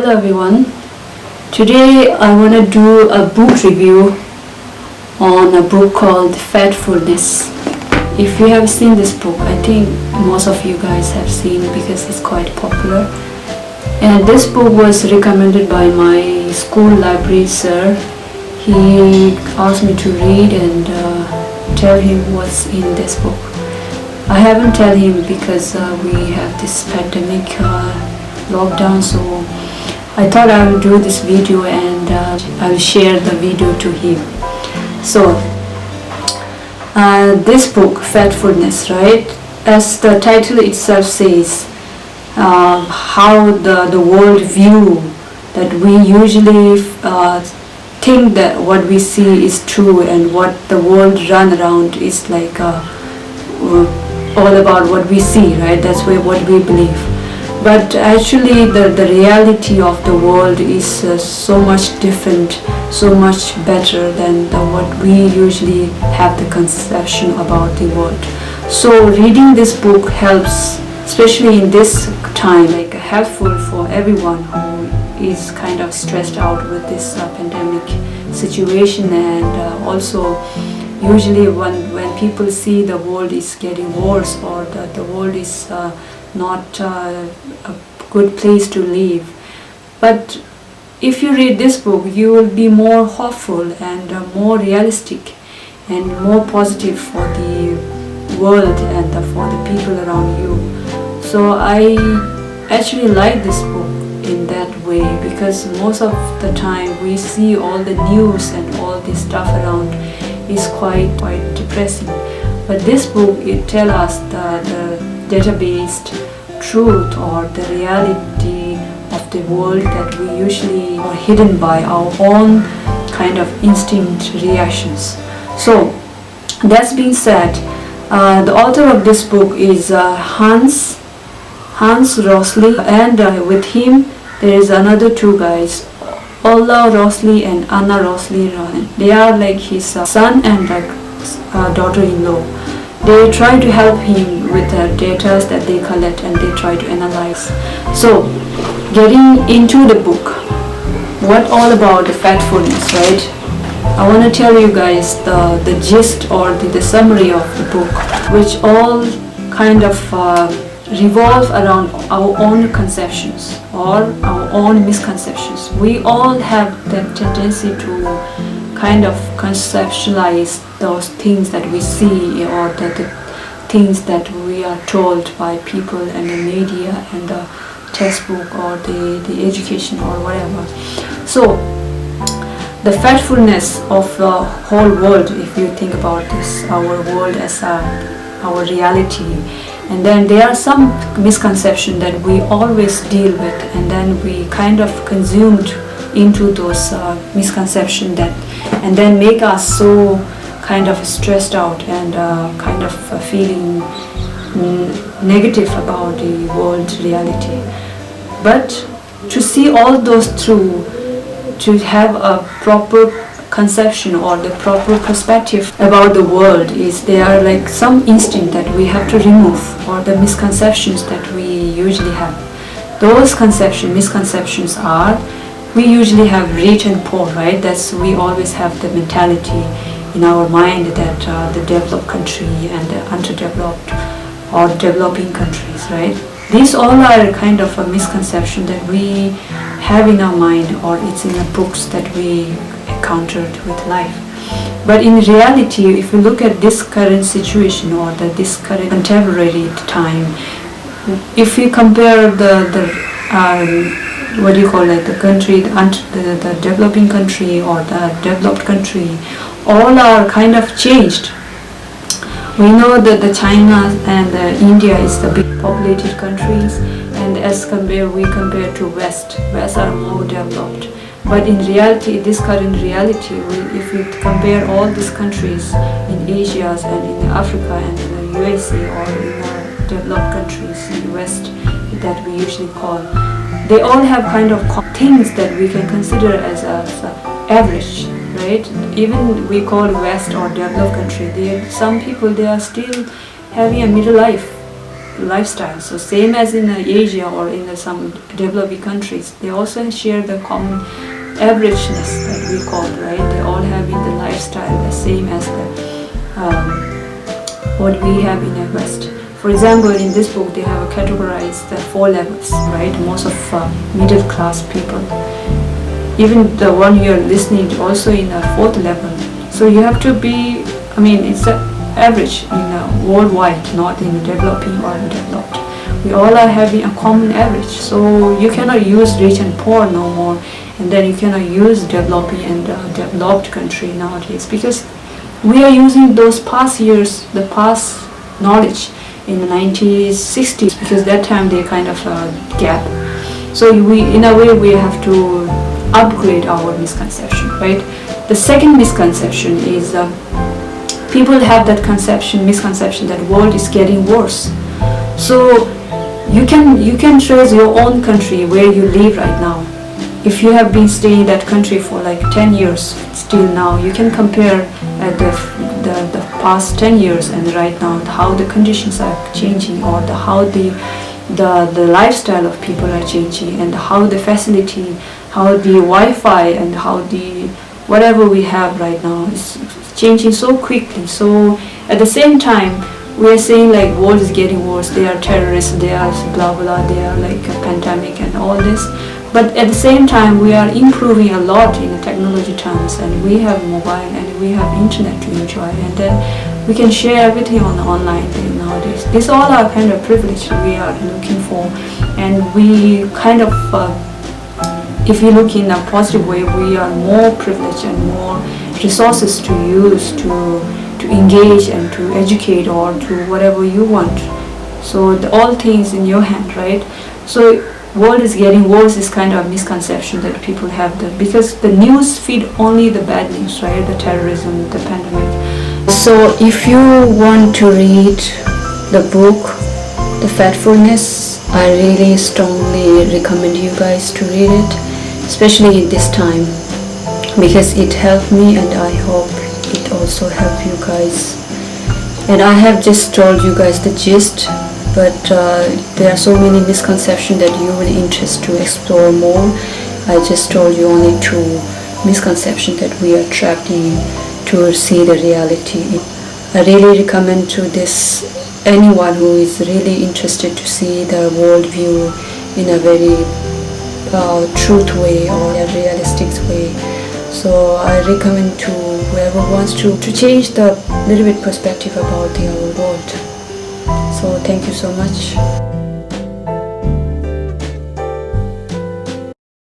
Hello everyone. Today I want to do a book review on a book called Fatfulness. If you have seen this book, I think most of you guys have seen because it's quite popular. And this book was recommended by my school library sir. He asked me to read and tell him what's in this book. I haven't tell him because we have this pandemic lockdown, so I thought I will do this video and I will share the video to him. So this book, Fatfulness, right? As the title itself says, how the world view that we usually think that what we see is true and what the world run around is like all about what we see, right? That's what we believe. But actually the reality of the world is so much different, so much better than what we usually have the conception about the world. So reading this book helps, especially in this time, like helpful for everyone who is kind of stressed out with this pandemic situation. And also usually when people see the world is getting worse or the world is not a good place to live. But if you read this book, you will be more hopeful and more realistic and more positive for the world and for the people around you. So I actually like this book in that way, because most of the time we see all the news and all this stuff around is quite depressing. But this book, it tells us the data-based truth or the reality of the world that we usually are hidden by our own kind of instinct reactions. So that's being said, the author of this book is Hans Rosling, and with him there is another two guys, Ola Rosling and Anna Rosling. They are like his son and daughter-in-law. They try to help him with the data that they collect and they try to analyze. So getting into the book, what all about the fatfulness, right? I want to tell you guys the gist or the summary of the book, which all kind of revolve around our own conceptions or our own misconceptions. We all have that tendency to kind of conceptualize those things that we see or the things that we are told by people and the media and the textbook or the education or whatever. So the fatfulness of the whole world, if you think about this, our world as our reality, and then there are some misconceptions that we always deal with, and then we kind of consumed into those misconceptions that and then make us so kind of stressed out and kind of feeling negative about the world reality. But to see all those through, to have a proper conception or the proper perspective about the world, is there are like some instinct that we have to remove, or the misconceptions that we usually have. Those misconceptions are, we usually have rich and poor, right? That's, we always have the mentality in our mind that the developed country and the underdeveloped or developing countries, right? These all are kind of a misconception that we have in our mind, or it's in the books that we encountered with life. But in reality, if you look at this current situation or this current contemporary time, if we compare what do you call it, the country, the developing country or the developed country, all are kind of changed. We know that the China and India is the big populated countries, and as we compare to West are more developed. But in reality, this current reality, if we compare all these countries in Asia and in Africa and in the USA or in the developed countries in the West that we usually call, they all have kind of things that we can consider as average, right? Even we call West or developed country, some people, they are still having a middle life. lifestyle. So same as in Asia or in some developing countries, they also share the common averageness that we call, right? They all have in the lifestyle the same as the what we have in the West. For example, in this book, they have categorized the 4 levels, right? Most of middle class people, even the one you're listening to, also in the 4th level. So you have to be, I mean, it's an average in worldwide, not in developing or developed. We all are having a common average. So you cannot use rich and poor no more, and then you cannot use developing and developed country nowadays, because we are using those past years, the past knowledge in the 90s, 60s, because that time they kind of gap. So we, in a way, we have to upgrade our misconception, right? The second misconception is people have that misconception that world is getting worse. So you can trace your own country where you live right now. If you have been staying in that country for like 10 years, still now, you can compare the past 10 years and right now, how the conditions are changing, or how the lifestyle of people are changing, and how the facility, how the Wi-Fi, and how the whatever we have right now is changing so quickly. So at the same time, we are saying like world is getting worse, they are terrorists, they are blah blah, they are like a pandemic and all this. But at the same time, we are improving a lot in the technology terms, and we have mobile and we have internet to enjoy, and then we can share everything on the online thing nowadays. These all are kind of privilege we are looking for, and we kind of, if you look in a positive way, we are more privileged and more resources to use to engage and to educate or to whatever you want. So all things in your hand, right? So world is getting worse is kind of a misconception that people have, that because the news feed only the bad news, right? The terrorism, the pandemic. So if you want to read the book, The Fatfulness, I really strongly recommend you guys to read it, especially in this time, because it helped me, and I hope it also helped you guys. And I have just told you guys the gist, but there are so many misconceptions that you will interest to explore more. I just told you only 2 misconceptions that we are trapped in to see the reality. I really recommend to this anyone who is really interested to see the world view in a very truth way or a realistic way. So I recommend to whoever wants to change the little bit perspective about the world. So thank you so much.